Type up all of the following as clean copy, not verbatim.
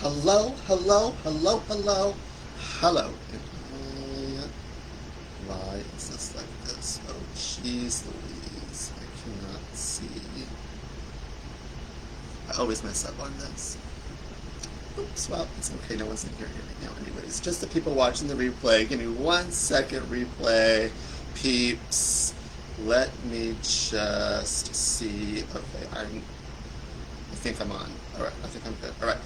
Hello, hello, hello, hello, hello. Why is this like this? Oh, jeez Louise. I cannot see. I always mess up on this. Oops, well, it's okay. No one's in here right now anyways. Just the people watching the replay. Give me 1 second replay. Peeps. Let me just see. Okay, I think I'm on. Alright, I think I'm good. Alright.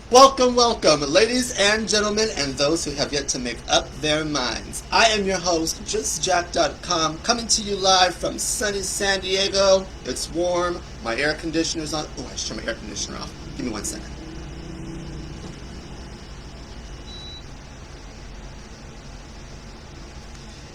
Welcome, welcome, ladies and gentlemen, and those who have yet to make up their minds. I am your host, JustJack.com, coming to you live from sunny San Diego. It's warm. My air conditioner's on. Oh, I should turn my air conditioner off. Give me 1 second.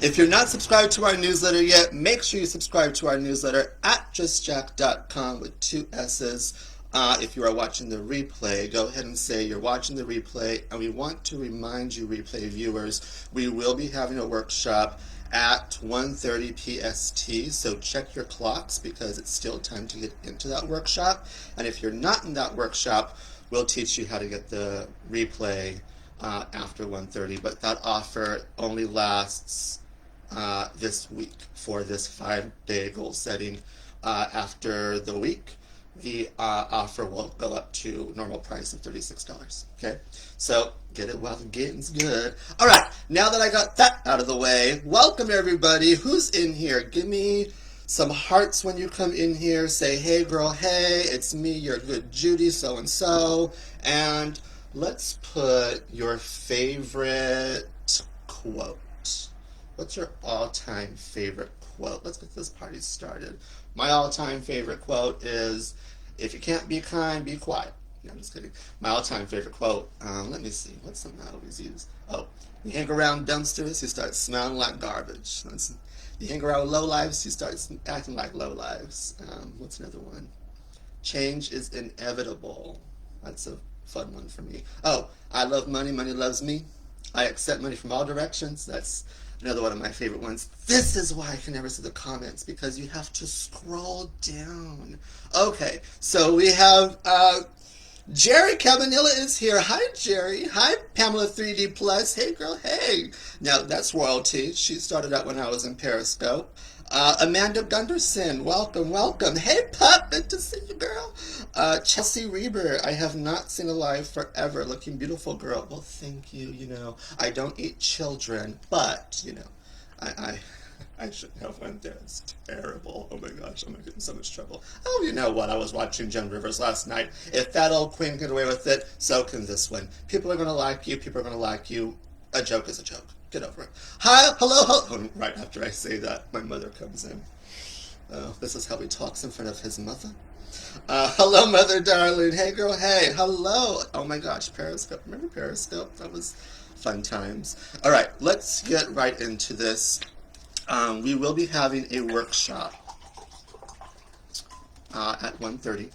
If you're not subscribed to our newsletter yet, make sure you subscribe to our newsletter at justjack.com with 2 S's. If you are watching the replay, go ahead and say you're watching the replay, and we want to remind you, replay viewers, we will be having a workshop at 1:30 PST, so check your clocks because it's still time to get into that workshop. And if you're not in that workshop, we'll teach you how to get the replay after 1:30, but that offer only lasts this week for this 5-day goal setting. After the week, the offer will go up to normal price of $36. Okay, so get it while the getting's good. All right, now that I got that out of the way, welcome everybody. Who's in here? Give me some hearts when you come in here. Say, hey girl, hey, it's me, your good Judy, so and so. And let's put your favorite quote. What's your all-time favorite quote? Let's get this party started. My all-time favorite quote is, if you can't be kind, be quiet. No, I'm just kidding. My all-time favorite quote, let me see, what's something I always use? Oh, you hang around dumpsters, you start smelling like garbage. You hang around lowlifes, you start acting like lowlifes. What's another one? Change is inevitable. That's a fun one for me. Oh, I love money, money loves me. I accept money from all directions. That's another one of my favorite ones. This is why I can never see the comments, because you have to scroll down. Okay, so we have Jerry Cabanilla is here. Hi, Jerry. Hi, Pamela 3D Plus. Hey, girl. Hey. Now, that's royalty. She started out when I was in Periscope. Amanda Gunderson, welcome, welcome. Hey, pup, good to see you, girl. Chelsea Reber, I have not seen alive forever. Looking beautiful, girl. Well, thank you. You know, I don't eat children, but, you know, I shouldn't have went there. It's terrible. Oh my gosh, I'm gonna get in so much trouble. Oh, you know what? I was watching Jen Rivers last night. If that old queen can get away with it, so can this one. People are gonna like you. People are gonna like you. A joke is a joke. Get over it. Hi, hello, hello. Right after I say that, my mother comes in. This is how he talks in front of his mother. Hello, mother darling. Hey, girl. Hey, hello. Oh my gosh, Periscope. Remember Periscope? That was fun times. All right, let's get right into this. We will be having a workshop at 1:30.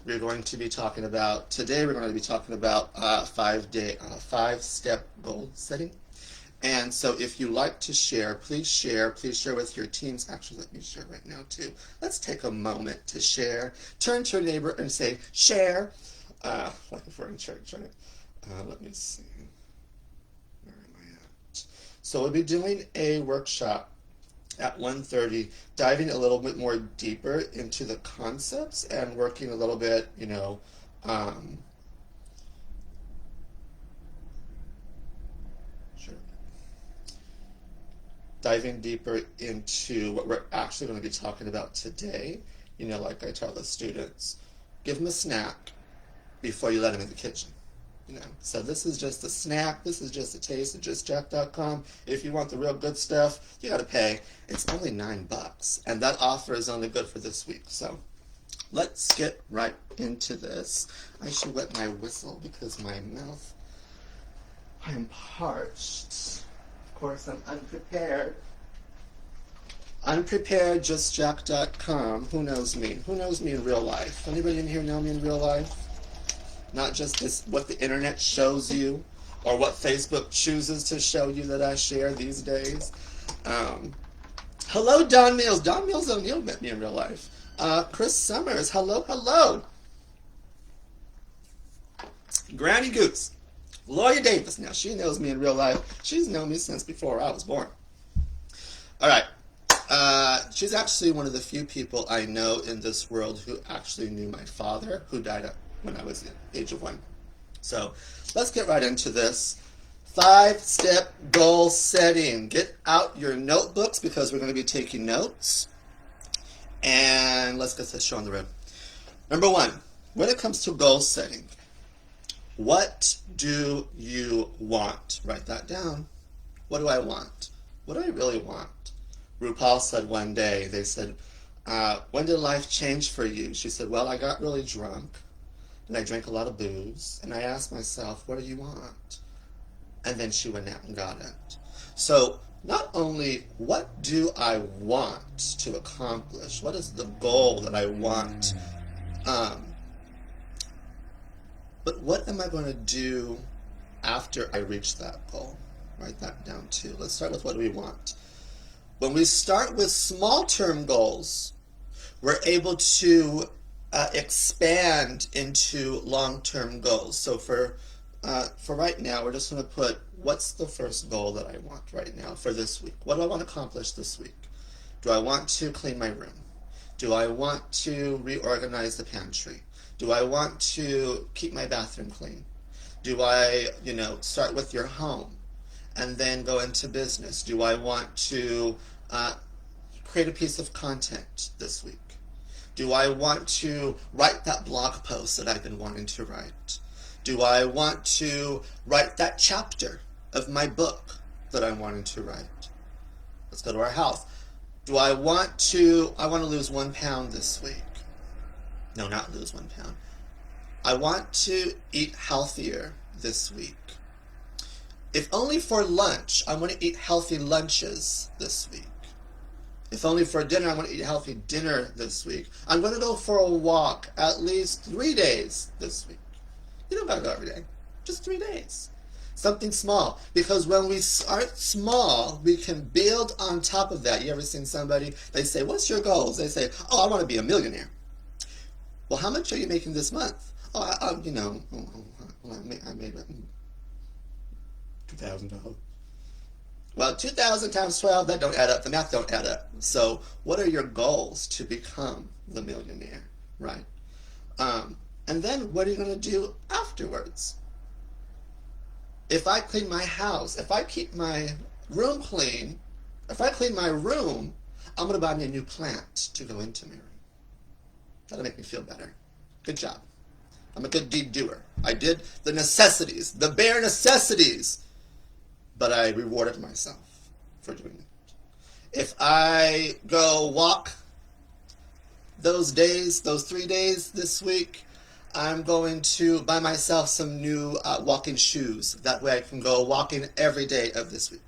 We're going to be talking about, today we're going to be talking about 5-step goal setting. And so if you like to share, please share with your teams. Actually, let me share right now too. Let's take a moment to share. Turn to your neighbor and say, share. Like if we're in church, right? Let me see. Where am I at? So we'll be doing a workshop at 1:30, diving a little bit more deeper into the concepts and working a little bit, you know, diving deeper into what we're actually going to be talking about today. You know, like I tell the students, give them a snack before you let them in the kitchen. You know, so this is just a snack. This is just a taste of JustJack.com. If you want the real good stuff, you got to pay. It's only $9, and that offer is only good for this week. So let's get right into this. I should wet my whistle because my mouth, I am parched. Of course, I'm unprepared. Unprepared, JustJack.com. Who knows me? Who knows me in real life? Anybody in here know me in real life? Not just this, what the internet shows you, or what Facebook chooses to show you that I share these days. Hello, Don Mills. Don Mills O'Neill met me in real life. Chris Summers, hello, hello. Granny Goose. Gloria Davis. Now, she knows me in real life. She's known me since before I was born. All right. She's actually one of the few people I know in this world who actually knew my father, who died when I was the age of 1. So let's get right into this. 5-step goal setting. Get out your notebooks because we're going to be taking notes. And let's get this show on the road. Number 1, when it comes to goal setting, what do you want? Write that down. What do I want? What do I really want? RuPaul said one day, they said, when did life change for you? She said, well, I got really drunk, and I drank a lot of booze, and I asked myself, what do you want? And then she went out and got it. So not only what do I want to accomplish, what is the goal that I want, but what am I going to do after I reach that goal? Write that down too. Let's start with what do we want. When we start with small-term goals, we're able to expand into long-term goals. So for right now, we're just going to put, what's the first goal that I want right now for this week? What do I want to accomplish this week? Do I want to clean my room? Do I want to reorganize the pantry? Do I want to keep my bathroom clean? Do I, start with your home and then go into business? Do I want to create a piece of content this week? Do I want to write that blog post that I've been wanting to write? Do I want to write that chapter of my book that I'm wanting to write? Let's go to our health. Do I want to lose 1 pound this week? No, not lose 1 pound. I want to eat healthier this week. If only for lunch, I want to eat healthy lunches this week. If only for dinner, I want to eat a healthy dinner this week. I'm going to go for a walk at least 3 days this week. You don't got to go every day. Just 3 days. Something small. Because when we start small, we can build on top of that. You ever seen somebody, they say, what's your goals? They say, oh, I want to be a millionaire. Well, how much are you making this month? Oh, I made $2,000. Well, 2,000 times 12, that don't add up. The math don't add up. So what are your goals to become the millionaire, right? And then what are you going to do afterwards? If I clean my house, if I keep my room clean, if I clean my room, I'm going to buy me a new plant to go into my room. That'll make me feel better. Good job. I'm a good deed doer. I did the necessities, the bare necessities, but I rewarded myself for doing it. If I go walk those 3 days this week, I'm going to buy myself some new walking shoes. That way I can go walking every day of this week.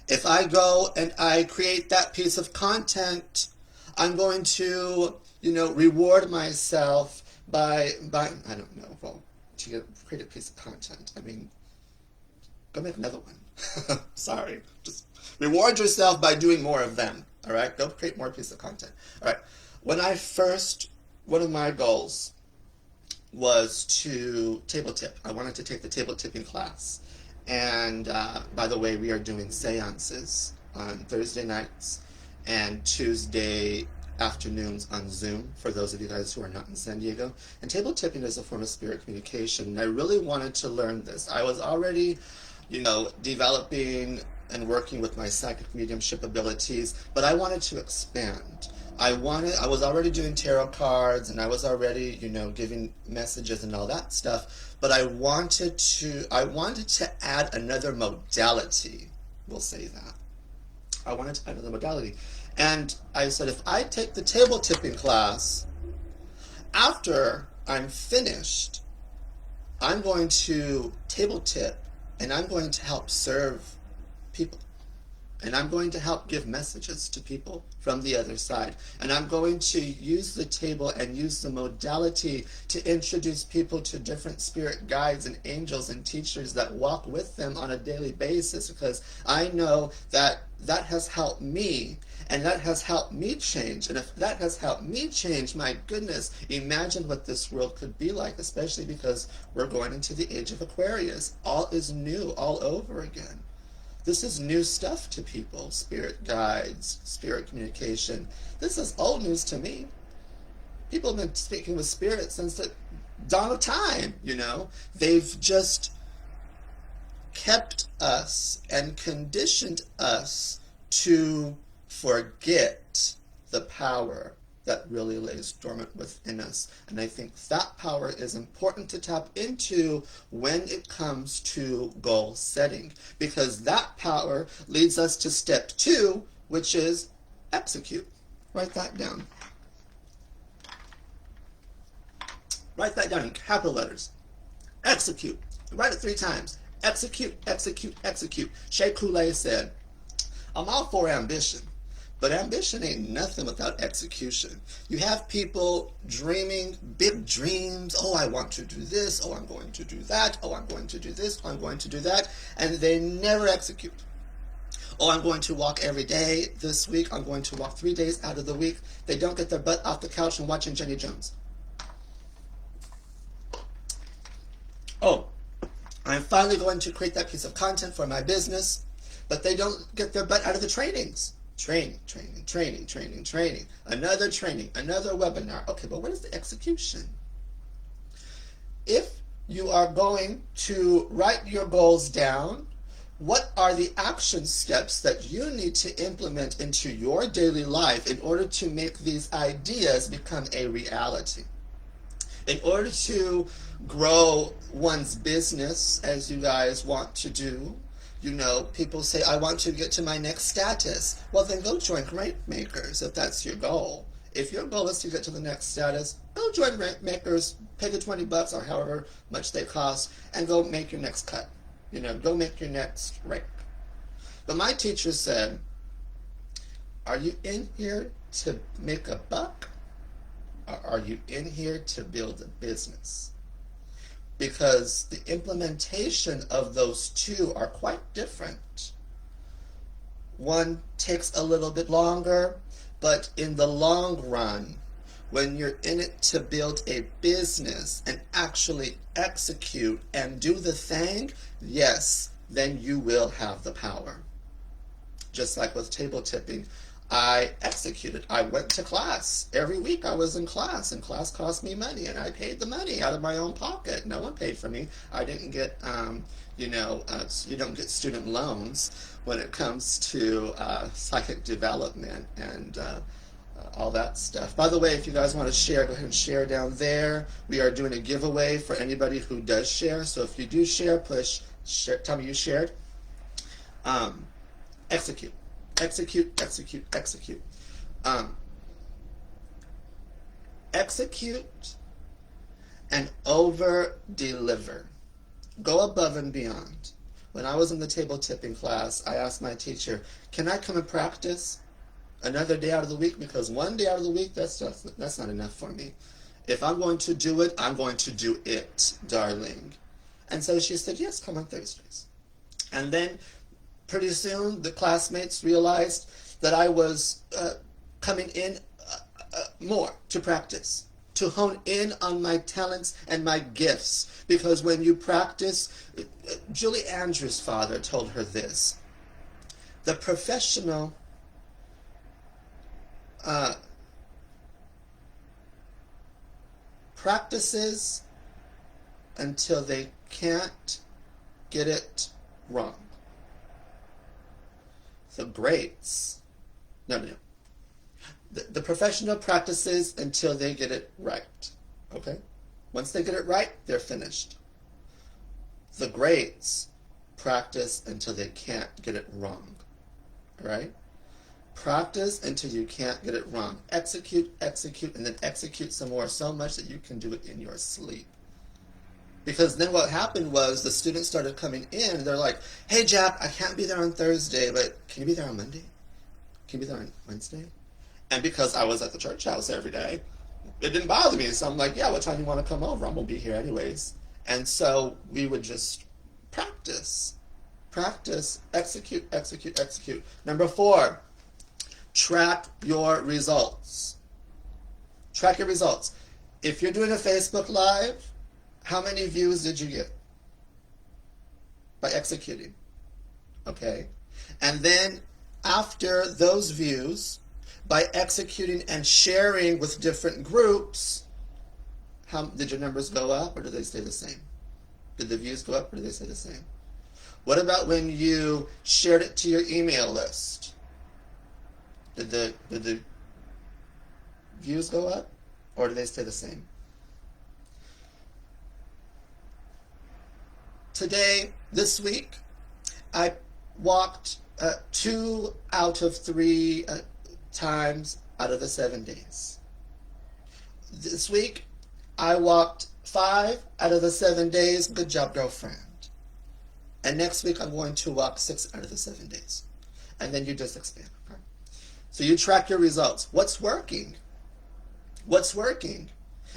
If I go and I create that piece of content, I'm going to, reward myself by I don't know, well, to create a piece of content. I mean, go make another one. Sorry. Just reward yourself by doing more of them. All right? Go create more pieces of content. All right. One of my goals was to table tip. I wanted to take the table tipping class. And by the way, we are doing seances on Thursday nights and Tuesday afternoons on Zoom for those of you guys who are not in San Diego. And table tipping is a form of spirit communication. And I really wanted to learn this. I was already, developing and working with my psychic mediumship abilities, but I wanted to expand. I was already doing tarot cards and I was already, giving messages and all that stuff, but I wanted to add another modality. We'll say that. I wanted to add another modality. And I said, if I take the table tipping class, after I'm finished, I'm going to table tip and I'm going to help serve people. And I'm going to help give messages to people from the other side. And I'm going to use the table and use the modality to introduce people to different spirit guides and angels and teachers that walk with them on a daily basis, because I know that that has helped me, and that has helped me change. And if that has helped me change, my goodness, imagine what this world could be like, especially because we're going into the age of Aquarius. All is new all over again. This is new stuff to people, spirit guides, spirit communication. This is old news to me. People have been speaking with spirit since the dawn of time, you know. They've just kept us and conditioned us to forget the power that really lays dormant within us. And I think that power is important to tap into when it comes to goal setting, because that power leads us to step 2, which is execute. Write that down. Write that down in capital letters. Execute. Write it 3 times. Execute, execute, execute. Shea Coulee said, I'm all for ambition, but ambition ain't nothing without execution. You have people dreaming big dreams. Oh, I want to do this. Oh, I'm going to do that. Oh, I'm going to do this. Oh, I'm going to do that. And they never execute. Oh, I'm going to walk every day this week. I'm going to walk 3 days out of the week. They don't get their butt off the couch and watching Jenny Jones. Oh, I'm finally going to create that piece of content for my business, but they don't get their butt out of the trainings. Training, training, training, training, training. Another training, another webinar. Okay, but what is the execution? If you are going to write your goals down, what are the action steps that you need to implement into your daily life in order to make these ideas become a reality? In order to grow one's business, as you guys want to do, you know, people say, I want to get to my next status. Well, then go join Rankmakers if that's your goal. If your goal is to get to the next status, go join Rankmakers, pay the $20 or however much they cost, and go make your next cut. You know, go make your next rank. But my teacher said, are you in here to make a buck? Or are you in here to build a business? Because the implementation of those two are quite different. One takes a little bit longer, but in the long run, when you're in it to build a business and actually execute and do the thing, yes, then you will have the power. Just like with table tipping, I executed. I went to class. Every week I was in class, and class cost me money, and I paid the money out of my own pocket. No one paid for me. I didn't get, you don't get student loans when it comes to psychic development and all that stuff. By the way, if you guys want to share, go ahead and share down there. We are doing a giveaway for anybody who does share. So if you do share, push share. Tell me you shared. Execute. Execute, execute, execute. Execute and over-deliver. Go above and beyond. When I was in the table tipping class, I asked my teacher, can I come and practice another day out of the week? Because one day out of the week, that's not enough for me. If I'm going to do it, I'm going to do it, darling. And so she said, yes, come on Thursdays. And then pretty soon, the classmates realized that I was coming in more to practice, to hone in on my talents and my gifts. Because when you practice, Julie Andrews' father told her this, the professional practices until they can't get it wrong. The greats, no. The professional practices until they get it right, okay? Once they get it right, they're finished. The greats practice until they can't get it wrong, all right? Practice until you can't get it wrong. Execute, execute, and then execute some more, so much that you can do it in your sleep. Because then what happened was the students started coming in and they're like, hey, Jack, I can't be there on Thursday, but can you be there on Monday? Can you be there on Wednesday? And because I was at the church house every day, it didn't bother me. So I'm like, yeah, what time do you want to come over? I'm going to be here anyways. And so we would just practice, execute, execute, execute. Number 4, track your results. Track your results. If you're doing a Facebook Live, how many views did you get? By executing. Okay? And then after those views, by executing and sharing with different groups, how did your numbers go up or did they stay the same? Did the views go up or did they stay the same? What about when you shared it to your email list? Did the views go up or did they stay the same? Today, this week, I walked 2 out of 3 times out of the 7 days. This week, I walked 5 out of the 7 days. Good job, girlfriend. And next week, I'm going to walk 6 out of the 7 days. And then you just expand. Okay? So you track your results. What's working? What's working?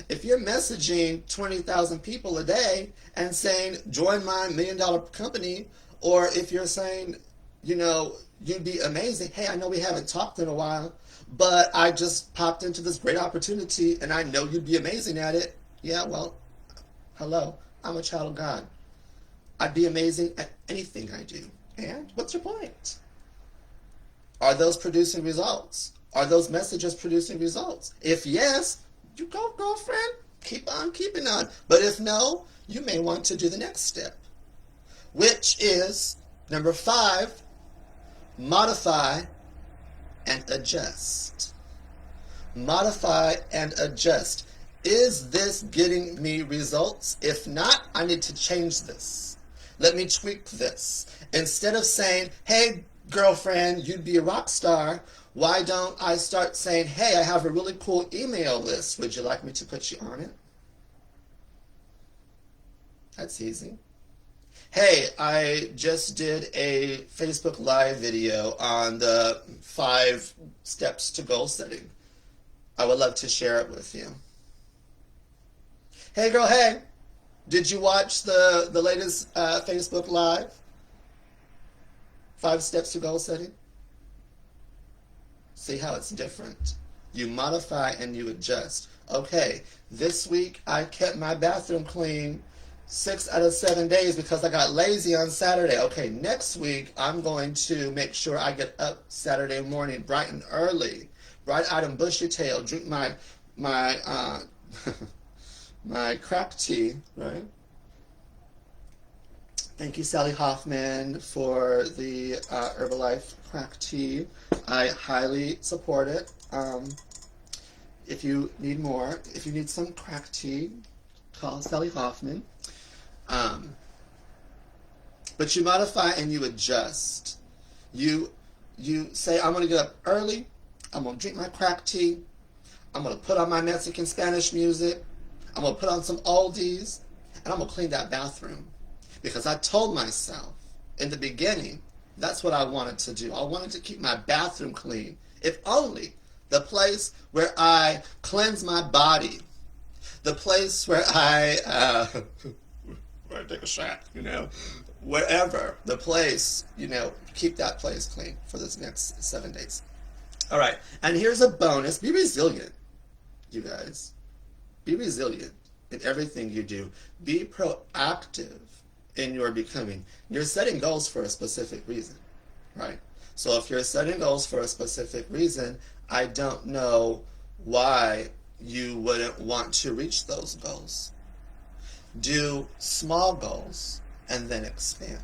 If you're messaging 20,000 people a day and saying, join my $1 million company, or if you're saying, you know, you'd be amazing. Hey, I know we haven't talked in a while, but I just popped into this great opportunity and I know you'd be amazing at it. Yeah, well, hello, I'm a child of God. I'd be amazing at anything I do. And what's your point? Are those producing results? Are those messages producing results? If yes, you go, girlfriend. Keep on keeping on. But if no, you may want to do the next step, which is number 5, modify and adjust. Modify and adjust. Is this getting me results? If not, I need to change this. Let me tweak this. Instead of saying, hey, girlfriend, you'd be a rock star, why don't I start saying, hey, I have a really cool email list. Would you like me to put you on it? That's easy. Hey, I just did a Facebook Live video on the 5 steps to goal setting. I would love to share it with you. Hey, girl, hey. Did you watch the latest Facebook Live? 5 steps to goal setting? See how it's different? You modify and you adjust. Okay, this week I kept my bathroom clean 6 out of 7 days because I got lazy on Saturday. Okay, next week I'm going to make sure I get up Saturday morning bright and early, bright-eyed and bushy-tailed, drink my my crack tea, right? Thank you, Sally Hoffman, for the Herbalife crack tea. I highly support it. If you need more, if you need some crack tea, call Sally Hoffman. But you modify and you adjust. You say, I'm going to get up early. I'm going to drink my crack tea. I'm going to put on my Mexican Spanish music. I'm going to put on some oldies. And I'm going to clean that bathroom. Because I told myself in the beginning, that's what I wanted to do. I wanted to keep my bathroom clean. If only the place where I cleanse my body, the place where I take a shot, wherever, the place, keep that place clean for this next 7 days. All right, and here's a bonus. Be resilient, you guys. Be resilient in everything you do. Be proactive in your becoming. You're setting goals for a specific reason, right? So if you're setting goals for a specific reason, I don't know why you wouldn't want to reach those goals. Do small goals and then expand.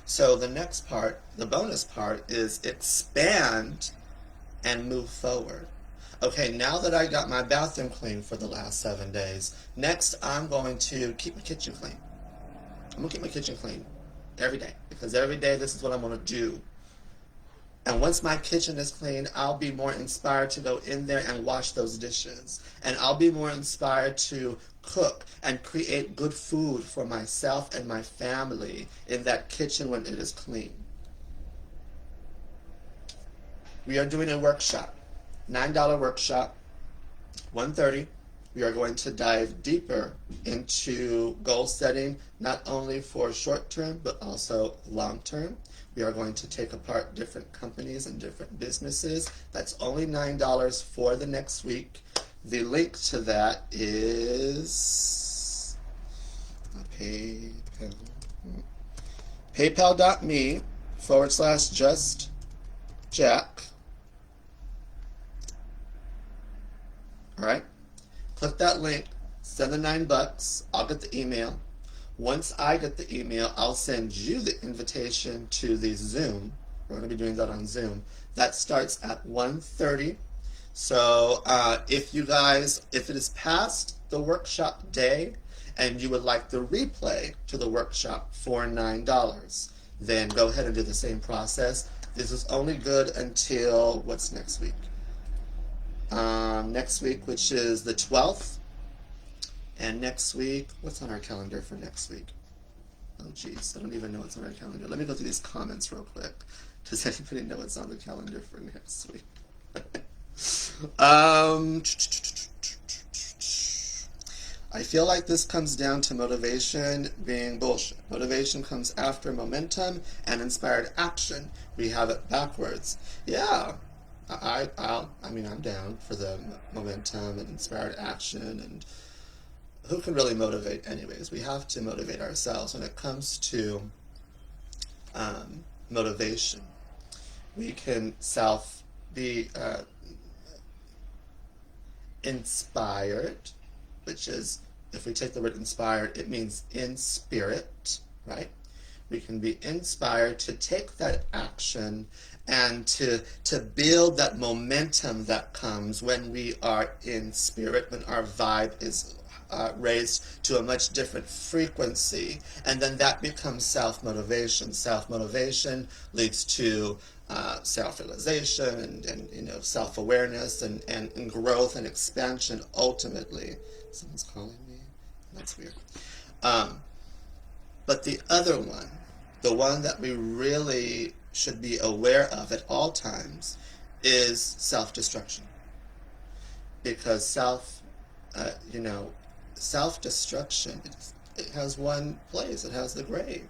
So the next part, the bonus part, is expand and move forward. Okay, now that I got my bathroom clean for the last 7 days, next I'm going to keep my kitchen clean. I'm going to keep my kitchen clean every day, because every day this is what I'm going to do. And once my kitchen is clean, I'll be more inspired to go in there and wash those dishes. And I'll be more inspired to cook and create good food for myself and my family in that kitchen when it is clean. We are doing a workshop, $9 workshop, 1:30. We are going to dive deeper into goal setting, not only for short term, but also long term. We are going to take apart different companies and different businesses. That's only $9 for the next week. The link to that is PayPal. PayPal.me/justjack. All right. Click that link, send the $9, I'll get the email. Once I get the email, I'll send you the invitation to the Zoom. We're going to be doing that on Zoom. That starts at 1:30. So if it is past the workshop day and you would like the replay to the workshop for $9, then go ahead and do the same process. This is only good until, what's next week? Next week, which is the 12th, and next week, what's on our calendar for next week? Oh geez, I don't even know what's on our calendar. Let me go through these comments real quick. Does anybody know what's on the calendar for next week? I feel like this comes down to motivation being bullshit. Motivation comes after momentum and inspired action. We have it backwards. Yeah. I'm down for the momentum and inspired action, and who can really motivate anyways? We have to motivate ourselves. When it comes to motivation, we can be inspired, which is, if we take the word inspired, it means in spirit, right? We can be inspired to take that action and to build that momentum that comes when we are in spirit, when our vibe is raised to a much different frequency, and then that becomes self-motivation. Self-motivation leads to self-realization and self-awareness and growth and expansion ultimately. Someone's calling me? That's weird. But the other one, the one that we really should be aware of at all times, is self-destruction. Because self-destruction, it has one place. It has the grave.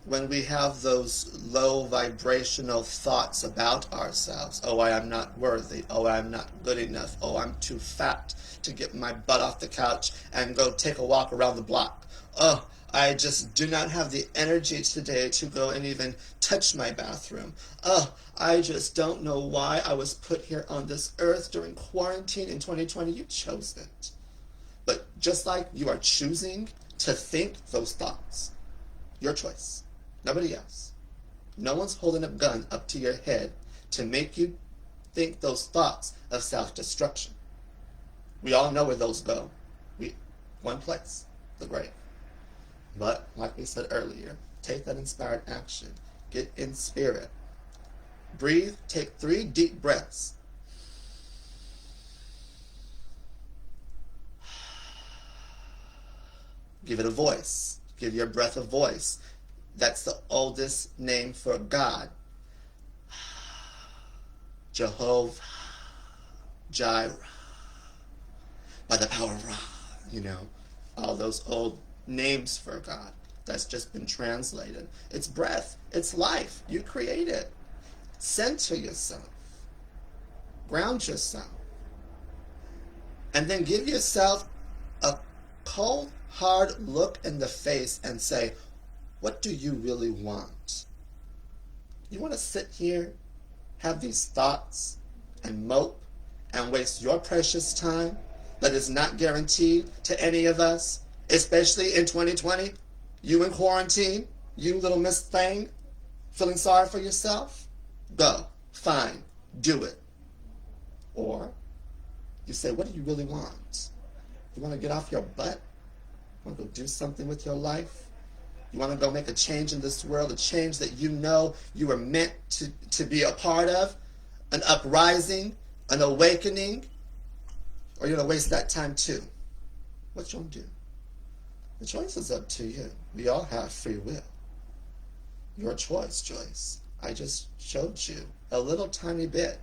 When we have those low vibrational thoughts about ourselves, oh, I am not worthy, oh, I'm not good enough, oh, I'm too fat to get my butt off the couch and go take a walk around the block, oh, I just do not have the energy today to go and even touch my bathroom. Oh, I just don't know why I was put here on this earth during quarantine in 2020. You chose it. But just like you are choosing to think those thoughts, your choice, nobody else. No one's holding a gun up to your head to make you think those thoughts of self-destruction. We all know where those go. One place, the grave. But, like we said earlier, take that inspired action. Get in spirit. Breathe. Take 3 deep breaths. Give it a voice. Give your breath a voice. That's the oldest name for God. Jehovah Jireh. By the power of Ra. All those old names for God. That's just been translated. It's breath. It's life. You create it. Center yourself. Ground yourself. And then give yourself a cold, hard look in the face and say, what do you really want? You want to sit here, have these thoughts, and mope, and waste your precious time that is not guaranteed to any of us? Especially in 2020, you in quarantine, you little miss thing, feeling sorry for yourself? Go, fine, do it. Or you say, what do you really want? You want to get off your butt? Want to go do something with your life? You want to go make a change in this world, a change that you know you were meant to be a part of, an uprising, an awakening, or you're going to waste that time too. What you want to do? The choice is up to you. We all have free will. Your choice, Joyce. I just showed you a little tiny bit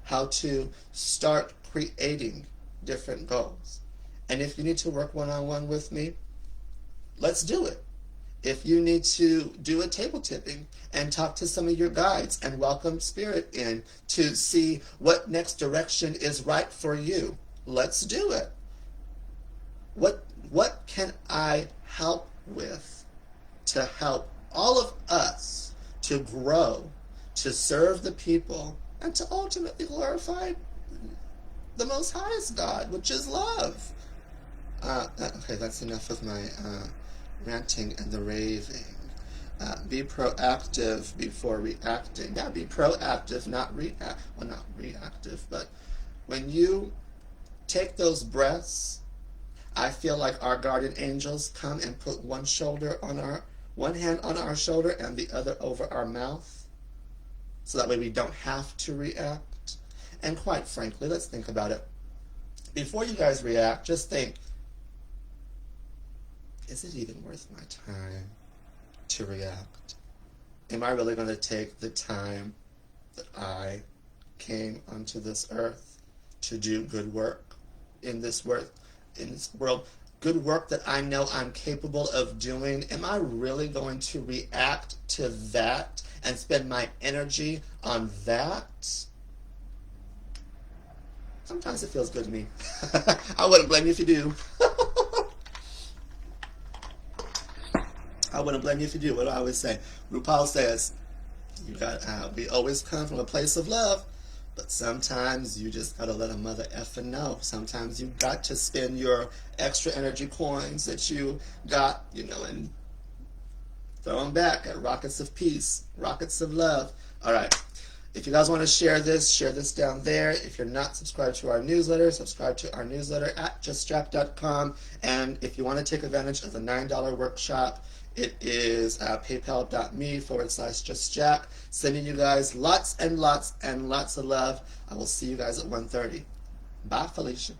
how to start creating different goals. And if you need to work one-on-one with me, let's do it. If you need to do a table tipping and talk to some of your guides and welcome spirit in to see what next direction is right for you, let's do it. What can I help with to help all of us to grow, to serve the people, and to ultimately glorify the most highest God, which is love? Okay, that's enough of my ranting and the raving. Be proactive before reacting. Yeah, be proactive, not not reactive, but when you take those breaths, I feel like our guardian angels come and put one hand on our shoulder and the other over our mouth, so that way we don't have to react. And quite frankly, let's think about it. Before you guys react, just think, is it even worth my time to react? Am I really going to take the time that I came onto this earth to do good work in this world, good work that I know I'm capable of doing? Am I really going to react to that and spend my energy on that? Sometimes it feels good to me. I wouldn't blame you if you do. I wouldn't blame you if you do. What do I always say? RuPaul says, we always come from a place of love, but sometimes you just gotta let a mother effing know. Sometimes you got to spend your extra energy coins that you got, and throw them back at rockets of peace, rockets of love. All right. If you guys want to share this down there. If you're not subscribed to our newsletter, subscribe to our newsletter at justjack.com. And if you want to take advantage of the $9 workshop, it is paypal.me/justjack. Sending you guys lots and lots and lots of love. I will see you guys at 1:30. Bye, Felicia.